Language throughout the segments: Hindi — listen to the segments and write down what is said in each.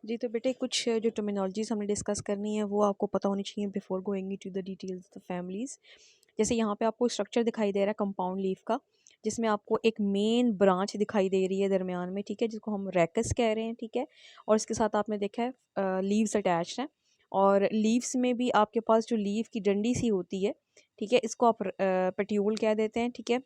जी, तो बेटे कुछ जो टर्मिनोलॉजीज़ हमने डिस्कस करनी है वो आपको पता होनी चाहिए before going into the details of the families. जैसे यहाँ पे आपको स्ट्रक्चर दिखाई दे रहा है कंपाउंड लीफ का, जिसमें आपको एक मेन ब्रांच दिखाई दे रही है दरमियान में, ठीक है, जिसको हम रैकस कह रहे हैं, ठीक है। और इसके साथ आपने देखा है लीव्स अटैच्ड हैं, और लीव्स में भी आपके पास जो लीफ की डंडी सी होती है, ठीक है, इसको आप पेट्यूल कह देते हैं, ठीक है।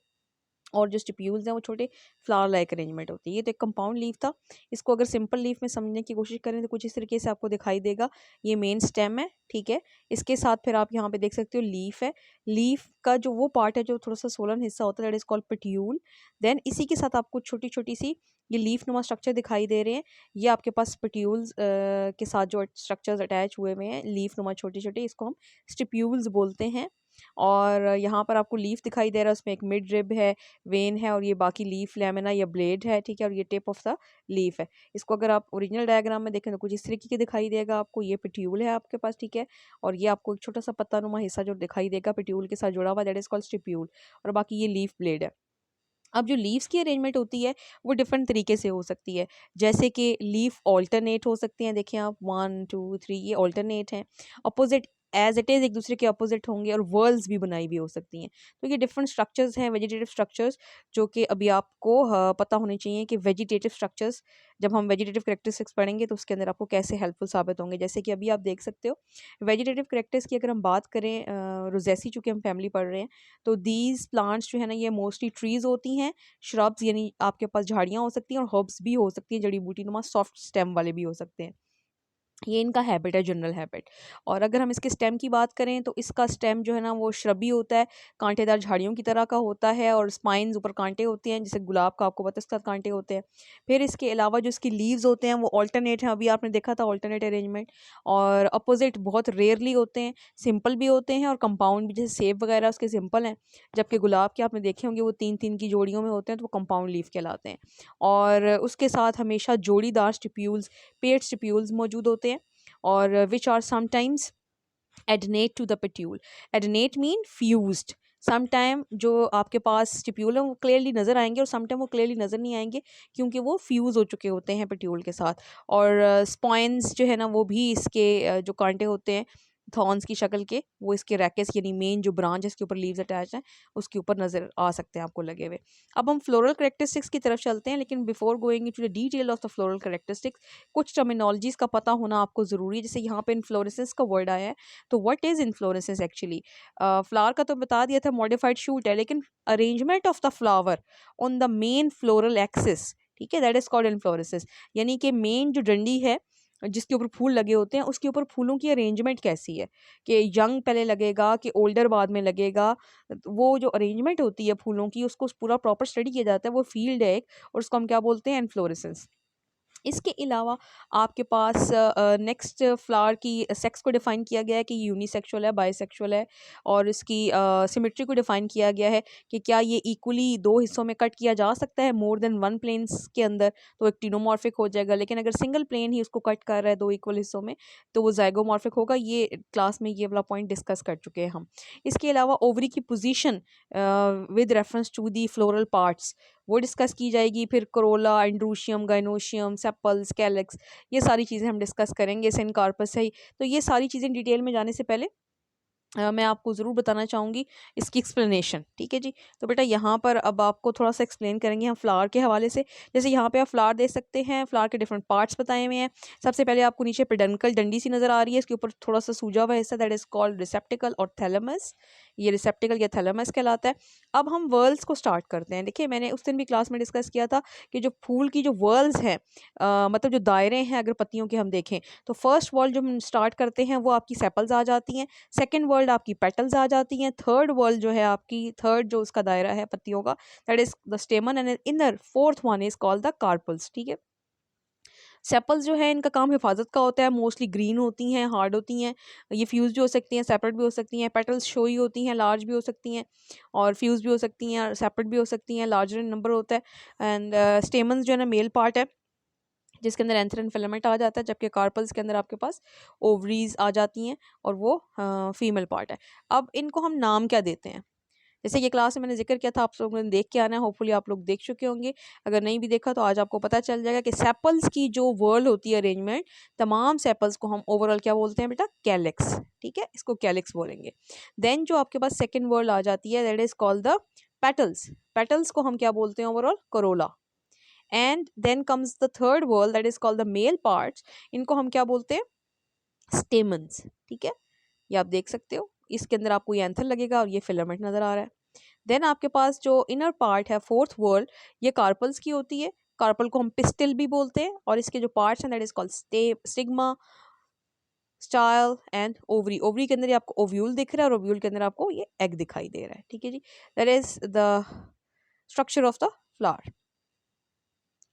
और जो स्टिप्यूल्स हैं वो छोटे फ्लावर लाइक अरेंजमेंट होती है। ये तो एक कंपाउंड लीफ था। इसको अगर सिंपल लीफ में समझने की कोशिश करें तो कुछ इस तरीके से आपको दिखाई देगा। ये मेन स्टेम है, ठीक है। इसके साथ फिर आप यहाँ पे देख सकते हो लीफ है। लीफ का जो वो पार्ट है जो थोड़ा सा सोलन हिस्सा होता है, दैट इज कॉल्ड पेट्यूल। देन इसी के साथ आपको छोटी छोटी सी ये लीफ नुमा स्ट्रक्चर दिखाई दे रहे हैं। ये आपके पास पेट्यूल्स के साथ जो स्ट्रक्चर्स अटैच हुए हुए हैं लीफ नुमा छोटे छोटे, इसको हम स्टिप्यूल्स बोलते हैं। और यहाँ पर आपको लीफ दिखाई दे रहा है, उसमें एक मिड रिब है, वेन है, और ये बाकी लीफ लैमिना या ब्लेड है, ठीक है। और ये टिप ऑफ द लीफ है। इसको अगर आप ओरिजिनल डायग्राम में देखें तो कुछ इस तरीके के दिखाई देगा आपको। ये पेट्यूल है आपके पास, ठीक है। और ये आपको एक छोटा सा पत्ता नुमा हिस्सा जो दिखाई देगा पेट्यूल के साथ जुड़ा हुआ, दैट इज कॉल्ड स्टिप्यूल। और बाकी ये लीफ ब्लेड है। अब जो लीव्स की अरेंजमेंट होती है वो डिफरेंट तरीके से हो सकती है। जैसे कि लीफ ऑल्टरनेट हो सकती हैं, देखिए आप 1 2 3 ये ऑल्टरनेट हैं। अपोजिट एज इट इज़ एक दूसरे के अपोजिट होंगे, और वर्ल्स भी बनाई हुई हो सकती हैं। तो ये डिफरेंट स्ट्रक्चर्स हैं वेजिटेटिव स्ट्रक्चर्स, जो कि अभी आपको पता होने चाहिए कि वेजिटेटिव स्ट्रक्चर्स, जब हम वेजिटेटिव करेक्टरिस्टिक्स पढ़ेंगे तो उसके अंदर आपको कैसे हेल्पफुल साबित होंगे। जैसे कि अभी आप देख सकते हो वेजिटेटिव करेक्टर्स की अगर हम बात करें, रोजेसी चूँकि हम फैमिली पढ़ रहे हैं, तो दीज प्लांट्स जो है ना ये मोस्टली ट्रीज होती हैं। श्रब्स यानी आपके पास झाड़ियाँ हो सकती हैं, और हर्ब्स भी हो सकती हैं, जड़ी बूटी नुमा सॉफ्ट स्टेम वाले भी हो सकते हैं। ये इनका हैबिट है, जनरल हैबिट। और अगर हम इसके स्टेम की बात करें तो इसका स्टेम जो है ना वो श्रबी होता है, कांटेदार झाड़ियों की तरह का होता है, और स्पाइन्स ऊपर कांटे होते हैं, जैसे गुलाब का आपको पता है इसके साथ कांटे होते हैं। फिर इसके अलावा जो इसकी लीव्स होते हैं वो ऑल्टरनेट हैं, अभी आपने देखा था ऑल्टरनेट अरेंजमेंट। और अपोजिट बहुत रेयरली होते हैं, सिंपल भी होते हैं और कंपाउंड भी, जैसे सेब वगैरह उसके सिंपल हैं, जबकि गुलाब के आपने देखे होंगे वो 3 3 की जोड़ियों में होते हैं, तो वो कंपाउंड लीफ कहलाते हैं। और उसके साथ हमेशा जोड़ीदार स्टिप्यूल्स, पेड स्टिप्यूल्स मौजूद होते हैं, और which are sometimes adnate to the petiole. Adnate mean fused. Sometime जो आपके पास स्टिप्यूल है वो क्लियरली नज़र आएंगे, और समटाइम वो क्लियरली नज़र नहीं आएंगे, क्योंकि वो फ्यूज़ हो चुके होते हैं पेट्यूल के साथ। और स्पाइन्स जो है ना वो भी इसके जो कांटे होते हैं थॉर्न्स की शक्ल के, वो इसके रैकेस यानी मेन जो ब्रांच है इसके ऊपर लीव्स अटैच हैं उसके ऊपर नज़र आ सकते हैं आपको लगे हुए। अब हम फ्लोरल करेक्टरिस्टिक्स की तरफ चलते हैं, लेकिन before going into the detail of the floral characteristics कुछ टर्मिनोलॉजीज़ का पता होना आपको ज़रूरी है। जैसे यहाँ पे इन्फ्लोरेसेंस का वर्ड आया है, तो what is inflorescence actually? Flower का तो बता दिया था, मॉडिफाइड शूट है, लेकिन arrangement of the flower on the main floral axis, ठीक है, दैट इज कॉल्ड इन्फ्लोरेसेंस। यानी कि मेन जो डंडी है जिसके ऊपर फूल लगे होते हैं उसके ऊपर फूलों की अरेंजमेंट कैसी है, कि यंग पहले लगेगा कि ओल्डर बाद में लगेगा। वो जो अरेंजमेंट होती है फूलों की उसको पूरा प्रॉपर स्टडी किया जाता है, वो फील्ड है एक, और उसको हम क्या बोलते हैं? इन्फ्लोरेसेंस। इसके अलावा आपके पास नेक्स्ट फ्लावर की सेक्स को डिफ़ाइन किया गया है कि यूनिसेक्सुअल है, बाइसेक्सुअल है, और इसकी सिमेट्री को डिफ़ाइन किया गया है कि क्या ये इक्वली दो हिस्सों में कट किया जा सकता है मोर देन वन प्लेन्स के अंदर, तो एक टिनोमॉर्फिक हो जाएगा। लेकिन अगर सिंगल प्लेन ही उसको कट कर रहा है दो इक्वल हिस्सों में, तो वो ज़ाइगोमॉर्फिक होगा। ये क्लास में ये वाला पॉइंट डिस्कस कर चुके हैं हम। इसके अलावा ओवरी की position with reference to the floral parts वो डिस्कस की जाएगी। फिर corolla, androecium, gynoecium, sepals, calyx, ये सारी चीज़ें हम डिस्कस करेंगे। सिनकार्पस है, तो ये सारी चीज़ें डिटेल में जाने से पहले मैं आपको ज़रूर बताना चाहूँगी इसकी एक्सप्लेनेशन, ठीक है जी। तो बेटा यहाँ पर अब आपको थोड़ा सा एक्सप्लेन करेंगे हम फ्लावर के हवाले से। जैसे यहाँ पे आप फ्लावर देख सकते हैं, फ्लावर के डिफरेंट पार्ट्स बताए हुए हैं। सबसे पहले आपको नीचे पेडंकल डंडी सी नज़र आ रही है, इसके ऊपर थोड़ा सा सूजा हुआ हिस्सा, दैट इज़ कॉल्ड रिसेप्टिकल और थैलेमस। ये रिसेप्टिकल या थैलेमस कहलाता है। अब हम वर्ल्स को स्टार्ट करते हैं। देखिए मैंने उस दिन भी क्लास में डिस्कस किया था कि जो फूल की जो वर्ल्स हैं, मतलब जो दायरे हैं अगर पत्तियों के हम देखें, तो फर्स्ट वर्ल्ड जो हम स्टार्ट करते हैं वो आपकी सेपल्स आ जाती हैं। सेकंड वर्ल्ड आपकी पेटल्स आ जाती हैं। थर्ड वर्ल्ड जो है आपकी, थर्ड जो उसका दायरा है पत्तियों का, that is the stamen, and inner fourth one is called the carpels, ठीक है। सेपल्स जो है इनका काम हिफाजत का होता है, मोस्टली ग्रीन होती हैं, हार्ड होती हैं। ये फ्यूज भी हो सकती हैं, सेपरेट भी हो सकती हैं। पेटल्स शोई होती हैं, लार्ज भी हो सकती हैं, और फ्यूज भी हो सकती हैं, और सेपरेट भी हो सकती हैं, लार्जर इन नंबर होता है। एंड स्टेमन्स जो है ना मेल पार्ट है, जिसके अंदर एंथर एंड फिलामेंट आ जाता है, जबकि कार्पल्स के अंदर आपके पास ओवरीज आ जाती हैं, और वो फीमेल पार्ट है। अब इनको हम नाम क्या देते हैं? जैसे ये क्लास में मैंने जिक्र किया था, आप लोगों ने देख के आना है, होपफुली आप लोग देख चुके होंगे। अगर नहीं भी देखा तो आज आपको पता चल जाएगा कि सेपल्स की जो वर्ल्ड होती है अरेंजमेंट, तमाम सेपल्स को हम ओवरऑल क्या बोलते हैं बेटा, कैलिक्स। ठीक है, इसको कैलिक्स बोलेंगे। देन जो आपके पास सेकेंड वर्ल्ड आ जाती है, that is called the petals. Petals को हम क्या बोलते हैं overall, corolla. And then comes the third world, that is called the male parts. इनको हम क्या बोलते हैं, स्टेमन्स। ठीक है, ये आप देख सकते हो, इसके अंदर आपको ये एंथर लगेगा और ये फिलामेंट नजर आ रहा है। देन आपके पास जो इनर पार्ट है, फोर्थ वर्ल्ड, ये कार्पल्स की होती है। कार्पल को हम पिस्टल भी बोलते हैं, और इसके जो पार्ट्स हैं that is called stigma, style and ovary. Ovary के अंदर ये आपको ओव्यूल दिख रहा है, और ओव्यूल के अंदर आपको ये एग दिखाई दे रहा है। ठीक है जी, that is the structure of the flower.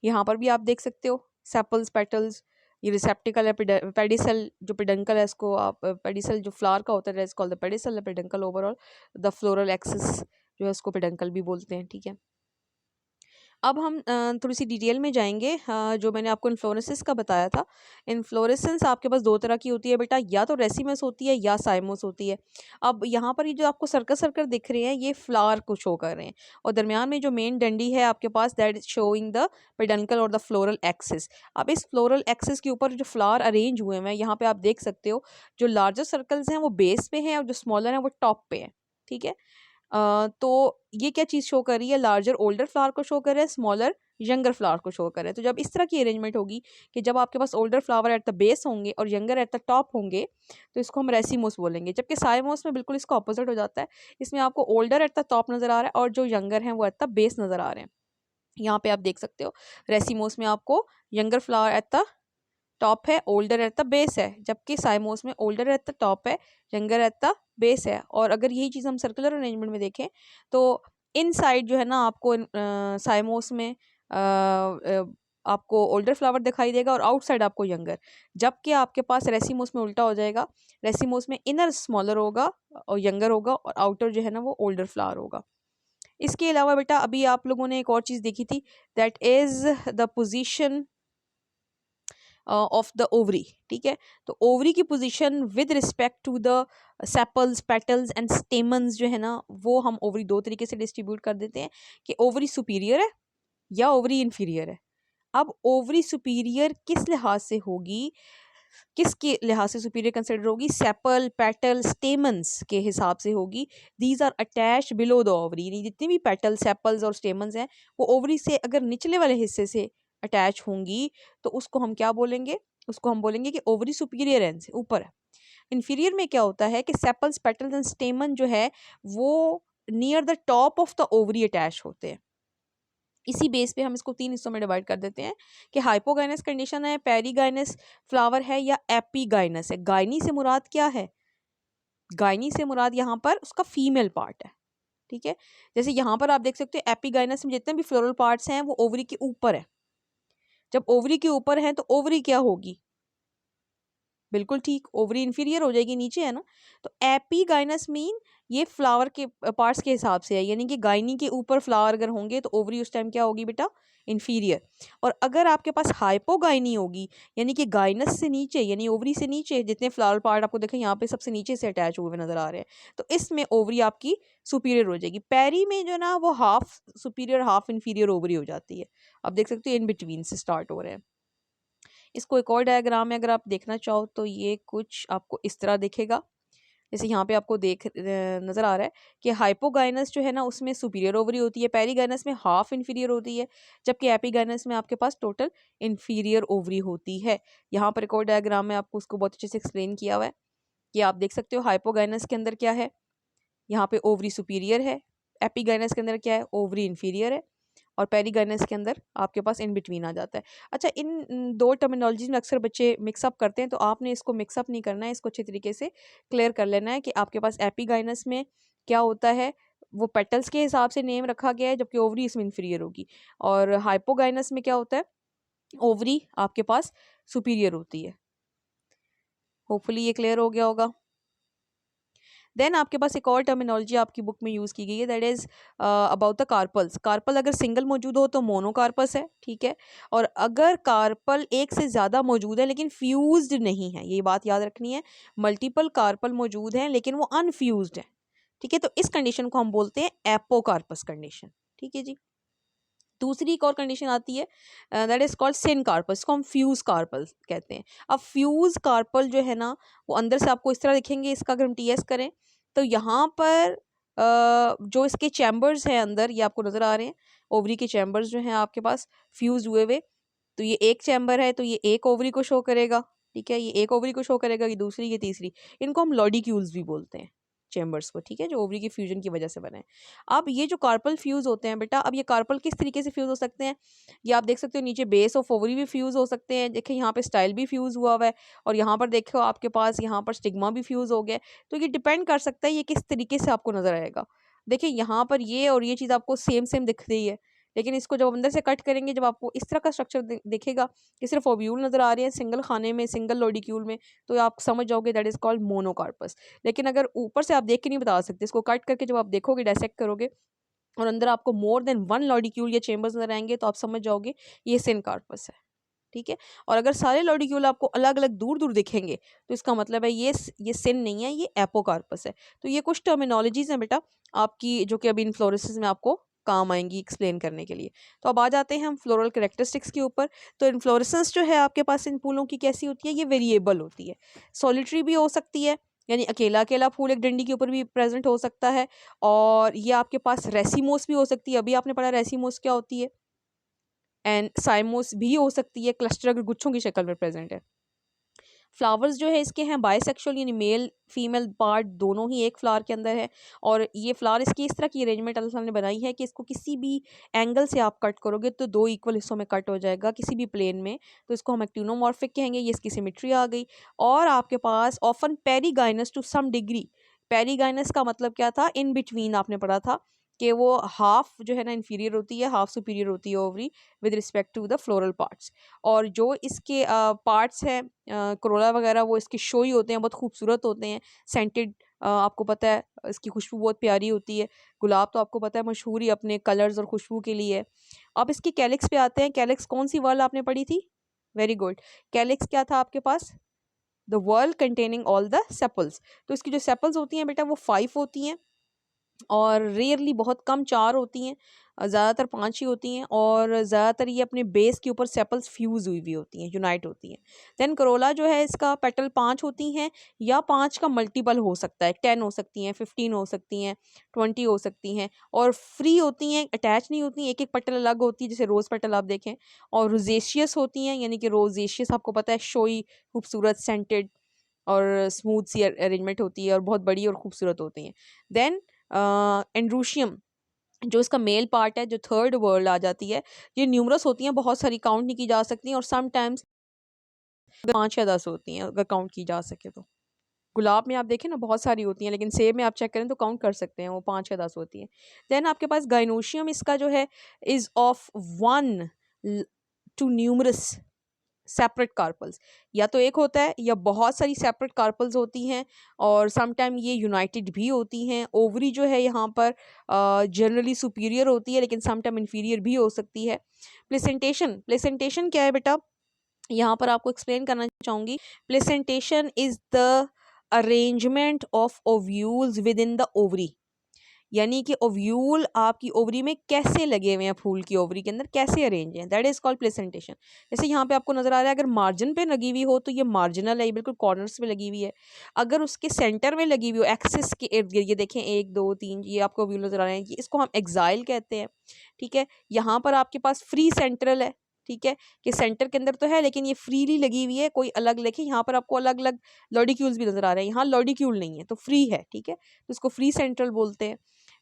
यहाँ पर भी आप देख सकते हो सेपल्स, पेटल्स, ये रिसेप्टिकल है, पेडिसल, जो पेडंकल है इसको आप, पेडिसल जो फ्लावर का होता है is called the pedicel, peduncle overall, the floral axis जो है उसको पेडंकल भी बोलते हैं। ठीक है, अब हम थोड़ी सी डिटेल में जाएंगे। जो मैंने आपको इन्फ्लोरेसेंस का बताया था, इन्फ्लोरेसेंस आपके पास दो तरह की होती है बेटा, या तो रेसिमस होती है या साइमोस होती है। अब यहाँ पर ये जो आपको सर्कल सर्कल दिख रहे हैं, ये फ्लावर को शो कर रहे हैं, और दरमियान में जो मेन डंडी है आपके पास, that is showing the peduncle और द फ्लोरल एक्सिस। अब इस फ्लोरल एक्सिस के ऊपर जो फ्लावर अरेंज हुए हैं, यहाँ पे आप देख सकते हो, जो लार्जर सर्कल्स हैं वो बेस पे हैं, और जो स्मॉलर हैं वो टॉप पे हैं। ठीक है, तो ये क्या चीज़ शो कर रही है, लार्जर ओल्डर फ्लावर को शो कर रहा है, स्मॉलर यंगर फ्लावर को शो कर रहा है। तो जब इस तरह की अरेंजमेंट होगी कि जब आपके पास older flower at the base होंगे और यंगर एट द टॉप होंगे, तो इसको हम रेसिमोस बोलेंगे। जबकि साइमोस में बिल्कुल इसका ऑपोजिट हो जाता है, इसमें आपको ओल्डर एट द टॉप नज़र आ रहा है और जो यंगर हैं वो एट द बेस नज़र आ रहे हैं। यहाँ पे आप देख सकते हो, रेसिमोस में आपको younger flower at the top है, ओल्डर एट द बेस है, जबकि साइमोस में ओल्डर एट द टॉप है, यंगर एट द बेस है। और अगर यही चीज़ हम सर्कुलर अरेंजमेंट में देखें तो इन साइड जो है ना आपको साइमोस में आपको ओल्डर फ्लावर दिखाई देगा और आउटसाइड आपको यंगर, जबकि आपके पास रेसिमोस में उल्टा हो जाएगा। रेसिमोस में इनर स्मॉलर होगा और यंगर होगा, और आउटर जो है ना वो ओल्डर फ्लावर होगा। इसके अलावा बेटा अभी आप लोगों ने एक और चीज़ देखी थी, that is the position of the ovary. ठीक है, तो ओवरी की position with respect to the sepals, petals and stamens जो है ना, वो हम ओवरी दो तरीके से डिस्ट्रीब्यूट कर देते हैं कि ओवरी सुपीरियर है या ओवरी इन्फीरियर है। अब ओवरी सुपीरियर किस लिहाज से होगी, किसके लिहाज से सुपीरियर कंसिडर होगी, सेपल, पेटल, स्टेमन्स के हिसाब से होगी। These are attach below the ovary, यानी जितनी भी पेटल, सेपल्स और स्टेमन्स हैं वो ओवरी से अगर निचले वाले हिस्से से अटैच होंगी तो उसको हम क्या बोलेंगे, उसको हम बोलेंगे कि ओवरी सुपीरियर एंड से ऊपर है। इन्फीरियर में क्या होता है कि सेपल्स, पेटल्स एंड स्टेमन जो है वो near the top of the ovary attach होते हैं। इसी बेस पे हम इसको तीन हिस्सों में डिवाइड कर देते हैं कि हाइपोगाइनस कंडीशन है, पेरीगाइनस फ्लावर है, या एपीगाइनस है। गायनी से मुराद क्या है, गायनी से मुराद यहाँ पर उसका फीमेल पार्ट है। ठीक है, जैसे यहाँ पर आप देख सकते हो एपीगाइनस में जितने भी फ्लोरल पार्ट्स हैं वो ओवरी के ऊपर है। जब ओवरी के ऊपर है तो ओवरी क्या होगी, बिल्कुल ठीक, ओवरी इन्फीरियर हो जाएगी, नीचे है ना। तो एपीगाइनस मीन ये फ्लावर के पार्ट्स के हिसाब से है, यानी कि गायनी के ऊपर फ्लावर अगर होंगे तो ओवरी उस टाइम क्या होगी बेटा, इन्फीरियर। और अगर आपके पास हाइपोगाइनी होगी, यानी कि गाइनस से नीचे, यानी ओवरी से नीचे जितने फ्लावर पार्ट आपको देखें यहाँ पे सबसे नीचे से अटैच हुए नजर आ रहे हैं, तो इसमें ओवरी आपकी सुपीरियर हो जाएगी। पैरी में जो ना वो half superior half inferior ovary हो जाती है। आप देख सकते हो इन बिटवीन से स्टार्ट हो रहे हैं। इसको एक और डायग्राम में अगर आप देखना चाहो तो ये कुछ आपको इस तरह दिखेगा, जैसे यहाँ पे आपको देख नज़र आ रहा है कि हाइपोगाइनस जो है ना उसमें सुपीरियर ओवरी होती है, पेरीगाइनस में हाफ इन्फीरियर होती है, जबकि एपीगाइनस में आपके पास टोटल इन्फीरियर ओवरी होती है। यहाँ पर एक और डायग्राम में आपको उसको बहुत अच्छे से एक्सप्लेन किया हुआ है कि आप देख सकते हो हाइपोगाइनस के अंदर क्या है, यहाँ पे ओवरी सुपीरियर है, एपीगाइनस के अंदर क्या है, ओवरी इन्फीरियर है, और पेरीगाइनस के अंदर आपके पास इन बिटवीन आ जाता है। अच्छा, इन दो टर्मिनोलॉजीज में अक्सर बच्चे मिक्सअप करते हैं, तो आपने इसको मिक्सअप नहीं करना है, इसको अच्छे तरीके से क्लियर कर लेना है कि आपके पास एपीगाइनस में क्या होता है, वो पेटल्स के हिसाब से नेम रखा गया है, जबकि ओवरी इसमें इन्फीरियर होगी। और हाइपोगाइनस में क्या होता है, ओवरी आपके पास सुपीरियर होती है। होपफुली ये क्लियर हो गया होगा। देन आपके पास एक और टर्मिनोलॉजी आपकी बुक में यूज़ की गई है, that is about the carpels. Carpel अगर सिंगल मौजूद हो तो मोनोकार्पस है, ठीक है, और अगर कार्पल एक से ज़्यादा मौजूद है लेकिन फ्यूज्ड नहीं है, ये बात याद रखनी है, मल्टीपल कार्पल मौजूद हैं लेकिन वो अनफ्यूज्ड है, ठीक है। तो इस कंडीशन को हम बोलते हैं एपोकार्पस कंडीशन। ठीक है जी। दूसरी एक और कंडीशन आती है दैट इज कॉल्ड सिनकार्पल, इसको हम फ्यूज कार्पल कहते हैं। अब फ्यूज कार्पल जो है ना वो अंदर से आपको इस तरह दिखेंगे। इसका अगर हम टीएस करें तो यहाँ पर जो इसके चैम्बर्स हैं अंदर ये आपको नज़र आ रहे हैं, ओवरी के चैम्बर्स जो हैं आपके पास फ्यूज हुए हुए। तो ये एक चैम्बर है तो ये एक ओवरी को शो करेगा, ठीक है, ये एक ओवरी को शो करेगा, ये दूसरी, ये तीसरी। इनको हम लॉडिक्यूल्स भी बोलते हैं चैम्बर्स को, ठीक है, जो ओवरी की फ्यूजन की वजह से बने हैं। अब ये जो कार्पल फ्यूज होते हैं बेटा, अब ये कार्पल किस तरीके से फ्यूज हो सकते हैं, ये आप देख सकते हो नीचे बेस ऑफ ओवरी भी फ्यूज हो सकते हैं। देखिए यहाँ पे स्टाइल भी फ्यूज हुआ हुआ है और यहाँ पर देखो आपके पास यहाँ पर स्टिग्मा भी फ्यूज हो गया है। तो ये डिपेंड कर सकता है ये किस तरीके से आपको नजर आएगा। देखिए यहाँ पर ये और ये चीज़ आपको सेम सेम दिख रही है, लेकिन इसको जब अंदर से कट करेंगे, जब आपको इस तरह का स्ट्रक्चर दिखेगा कि सिर्फ ओव्यूल नजर आ रहे हैं सिंगल खाने में, सिंगल लॉडिक्यूल में, तो आप समझ जाओगे दैट इज कॉल्ड मोनोकार्पस। लेकिन अगर ऊपर से आप देख के नहीं बता सकते, इसको कट करके जब आप देखोगे, डायसेक्ट करोगे और अंदर आपको मोर देन वन लॉडिक्यूल या चेम्बर्स नजर आएंगे तो आप समझ जाओगे ये सिनकार्पस है। ठीक है। और अगर सारे लॉडिक्यूल आपको अलग अलग दूर दूर दिखेंगे तो इसका मतलब है ये सिन नहीं है, ये एपोकार्पस है। तो ये कुछ टर्मिनोलॉजीज हैं बेटा आपकी जो कि अभी इन्फ्लोरेसेंस में आपको काम आएंगी एक्सप्लेन करने के लिए। तो अब आ जाते हैं हम फ्लोरल कैरेक्टरिस्टिक्स के ऊपर। तो इन्फ्लोरेसेंस जो है आपके पास इन फूलों की कैसी होती है, ये वेरिएबल होती है। सॉलिटरी भी हो सकती है, यानी अकेला अकेला फूल एक डंडी के ऊपर भी प्रेजेंट हो सकता है, और ये आपके पास रेसिमोस भी हो सकती है। अभी आपने पढ़ा रेसिमोस क्या होती है, एंड साइमोस भी हो सकती है, क्लस्टर अगर गुच्छों की शक्ल में प्रेजेंट है। फ्लावर्स जो है इसके हैं बायसेक्सुअल, यानी मेल फीमेल पार्ट दोनों ही एक फ्लावर के अंदर है। और ये फ्लावर इसकी इस तरह की अरेंजमेंट अल्लाह ताला ने बनाई है कि इसको किसी भी एंगल से आप कट करोगे तो दो इक्वल हिस्सों में कट हो जाएगा किसी भी प्लेन में, तो इसको हम एक्टिनोमॉर्फिक कहेंगे। ये इसकी सिमेट्री आ गई। और आपके पास often perigynous to some degree, perigynous का मतलब क्या था, इन बिटवीन आपने पढ़ा था कि वो हाफ जो है ना इन्फीरियर होती है, हाफ सुपीरियर होती है ovary with respect to the floral parts. और जो इसके पार्ट्स हैं करोला वगैरह, वो इसके शोई होते हैं, बहुत खूबसूरत होते हैं, सेंटेड, आपको पता है इसकी खुशबू बहुत प्यारी होती है। गुलाब तो आपको पता है मशहूर ही अपने कलर्स और खुशबू के लिए है। अब इसकी कैलिक्स पे आते हैं। कैलिक्स कौन सी वर्ड आपने पढ़ी थी, वेरी गुड। कैलिक्स क्या था आपके पास, the world containing all the sepals. तो इसकी जो सेपल्स होती हैं बेटा वो 5 होती हैं, और रेयरली बहुत कम 4 होती हैं, ज़्यादातर 5 ही होती हैं। और ज़्यादातर ये अपने बेस के ऊपर सेपल्स फ्यूज़ हुई हुई होती हैं, यूनाइट होती हैं। देन करोला जो है इसका पेटल 5 होती हैं, या 5 का मल्टीपल हो सकता है, 10 हो सकती हैं, 15 हो सकती हैं, 20 हो सकती हैं। और फ्री होती हैं, अटैच नहीं होती हैं, एक एक पेटल अलग होती है, जैसे रोज़ पेटल आप देखें। और रोजेशियस होती हैं, यानी कि रोजेशियस आपको पता है शोई, खूबसूरत, सेंटेड और स्मूथ सी अरेंजमेंट होती है, और बहुत बड़ी और खूबसूरत होती हैं। देन एंड्रूशियम जो इसका मेल पार्ट है, जो थर्ड वर्ल्ड आ जाती है, ये न्यूमरस होती हैं, बहुत सारी काउंट नहीं की जा सकती, और समटाइम्स 5 या 10 होती हैं अगर काउंट की जा सके तो। गुलाब में आप देखें ना बहुत सारी होती हैं, लेकिन सेब में आप चेक करें तो काउंट कर सकते हैं, वो 5 या 10 होती हैं। देन आपके पास गाइनोशियम इसका जो है is of one to numerous separate carpels, या तो एक होता है या बहुत सारी सेपरेट कार्पल्स होती हैं, और समटाइम ये यूनाइटेड भी होती हैं। ओवरी जो है यहाँ पर जनरली सुपीरियर होती है, लेकिन समटाइम इन्फीरियर भी हो सकती है। प्लेसेंटेशन, प्लेसेंटेशन क्या है बेटा, यहाँ पर आपको एक्सप्लेन करना चाहूँगी। Placentation is the arrangement of ovules with in the ovary, यानी कि ओव्यूल आपकी ओवरी में कैसे लगे हुए हैं, फूल की ओवरी के अंदर कैसे अरेंज हैं, दैट इज कॉल्ड प्लेसेंटेशन। जैसे यहाँ पे आपको नजर आ रहा है, अगर मार्जिन पे लगी हुई हो तो ये मार्जिनल है, ये बिल्कुल कॉर्नर्स पे लगी हुई है। अगर उसके सेंटर में लगी हुई हो, एक्सिस के इर्द गिर्द, ये देखें 1 2 3, ये आपको ओव्यूल नजर आ रहे हैं, इसको हम एक्साइल कहते हैं। ठीक है। यहाँ पर आपके पास फ्री सेंट्रल है, ठीक है, कि सेंटर के अंदर तो है लेकिन ये फ्रीली लगी हुई है, कोई अलग लेके यहाँ पर आपको अलग अलग लॉडिक्यूल्स भी नजर आ रहे हैं, यहाँ लॉडिक्यूल नहीं है तो फ्री है, ठीक है, तो इसको फ्री सेंट्रल बोलते हैं।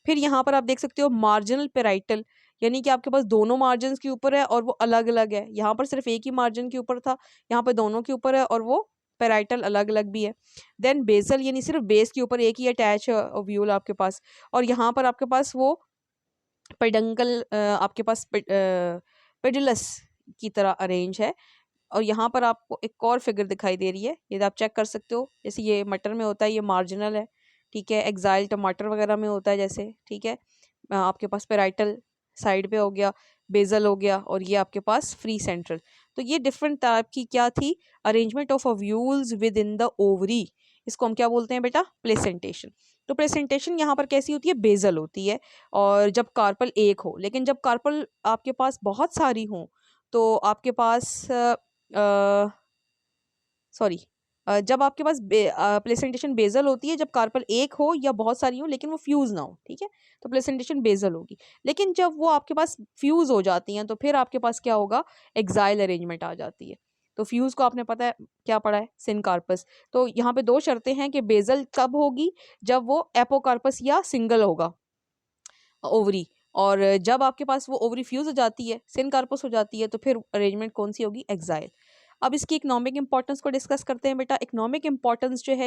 फिर यहाँ पर आप देख सकते हो मार्जिनल पेराइटल, यानी कि आपके पास दोनों मार्जिन के ऊपर है और वो अलग अलग है। यहाँ पर सिर्फ एक ही मार्जिन के ऊपर था, यहाँ पर दोनों के ऊपर है और वो पेराइटल अलग अलग भी है। देन बेसल, यानी सिर्फ बेस के ऊपर एक ही अटैच ओव्यूल आपके पास, और यहाँ पर आपके पास वो पेडंकल आपके पास पेडिलस की तरह अरेंज है। और यहाँ पर आपको एक और फिगर दिखाई दे रही है, ये आप चेक कर सकते हो, जैसे ये मटर में होता है ये मार्जिनल है, ठीक है, एक्साइल टमाटर वगैरह में होता है जैसे, ठीक है। आपके पास पेराइटल साइड पे हो गया, बेजल हो गया, और ये आपके पास फ्री सेंट्रल। तो ये डिफरेंट टाइप की क्या थी, arrangement of ovules with in the ovary इसको हम क्या बोलते हैं बेटा, प्लेसेंटेशन। तो प्लेसेंटेशन यहाँ पर कैसी होती है, बेजल होती है, और जब कार्पल एक हो। लेकिन जब कार्पल आपके पास बहुत सारी हों तो आपके पास सॉरी जब आपके पास प्लेसेंटेशन बेजल होती है जब कार्पल एक हो या बहुत सारी हो लेकिन वो फ्यूज़ ना हो, ठीक है, तो प्लेसेंटेशन बेजल होगी। लेकिन जब वो आपके पास फ्यूज़ हो जाती हैं तो फिर आपके पास क्या होगा, एक्साइल अरेंजमेंट आ जाती है। तो फ्यूज़ को आपने पता है क्या पढ़ा है, सिनकार्पस। तो यहाँ पे दो शर्तें हैं कि बेजल कब होगी, जब वो एपोकार्पस या सिंगल होगा ओवरी, और जब आपके पास वो ओवरी फ्यूज हो जाती है, सिनकार्पस हो जाती है, तो फिर अरेंजमेंट कौन सी होगी, एक्साइल। अब इसकी इकोनॉमिक इंपॉर्टेंस को डिस्कस करते हैं बेटा। इकोनॉमिक इंपॉर्टेंस जो है